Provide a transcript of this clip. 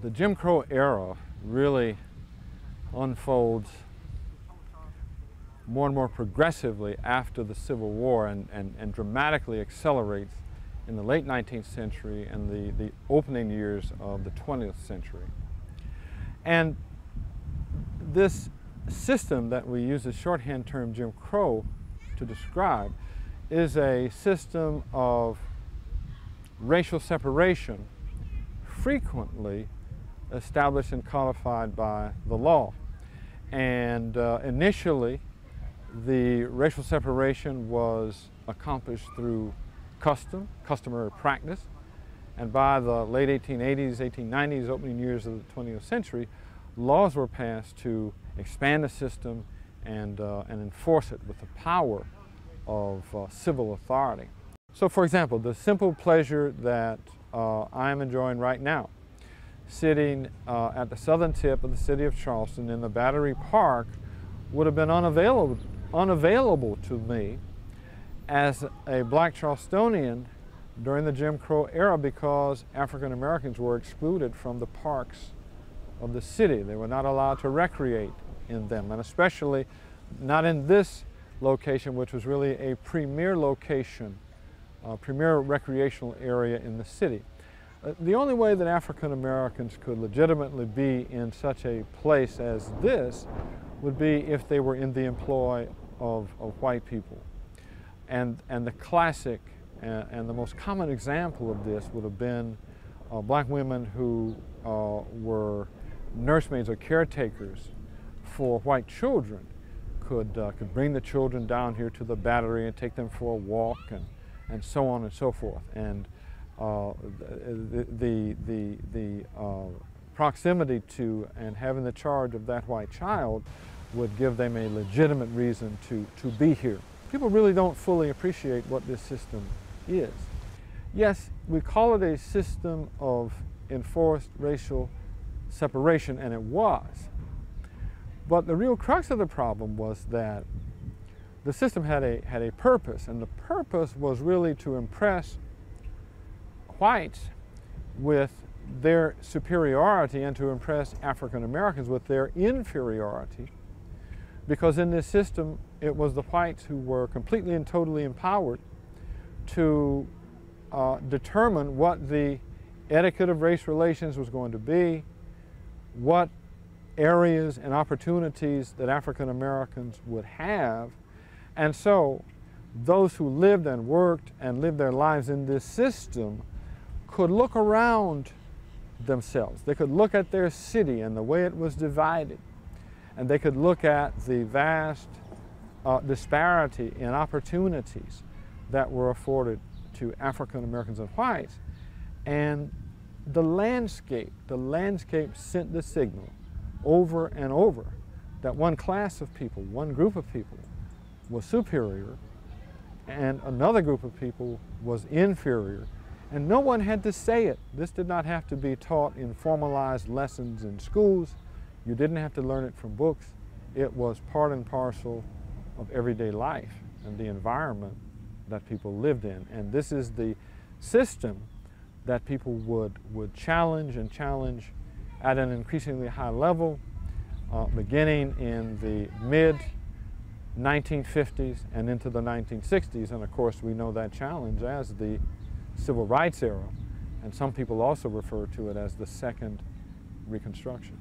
The Jim Crow era really unfolds more and more progressively after the Civil War and dramatically accelerates in the late 19th century and the opening years of the 20th century. And this system that we use the shorthand term Jim Crow to describe is a system of racial separation frequently established and codified by the law. And initially, the racial separation was accomplished through customary practice, and by the late 1880s, 1890s, opening years of the 20th century, laws were passed to expand the system and enforce it with the power of civil authority. So for example, the simple pleasure that I am enjoying right now, sitting at the southern tip of the city of Charleston in the Battery Park, would have been unavailable to me as a black Charlestonian during the Jim Crow era because African Americans were excluded from the parks of the city. They were not allowed to recreate in them, and especially not in this location, which was really a premier location, premier recreational area in the city. The only way that African Americans could legitimately be in such a place as this would be if they were in the employ of white people. And the classic and the most common example of this would have been black women who were nursemaids or caretakers for white children could bring the children down here to the Battery and take them for a walk and so on and so forth. And the proximity to and having the charge of that white child would give them a legitimate reason to be here. People really don't fully appreciate what this system is. Yes, we call it a system of enforced racial separation, and it was. But the real crux of the problem was that the system had a purpose, and the purpose was really to impress whites with their superiority and to impress African Americans with their inferiority, because in this system it was the whites who were completely and totally empowered to determine what the etiquette of race relations was going to be, what areas and opportunities that African Americans would have. And so those who lived and worked and lived their lives in this system could look around themselves. They could look at their city and the way it was divided, and they could look at the vast disparity in opportunities that were afforded to African Americans and whites. And the landscape sent the signal over and over that one class of people, one group of people was superior and another group of people was inferior. And no one had to say it. This did not have to be taught in formalized lessons in schools. You didn't have to learn it from books. It was part and parcel of everyday life and the environment that people lived in. And this is the system that people would challenge and challenge at an increasingly high level, beginning in the mid-1950s and into the 1960s. And of course, we know that challenge as the Civil Rights era, and some people also refer to it as the Second Reconstruction.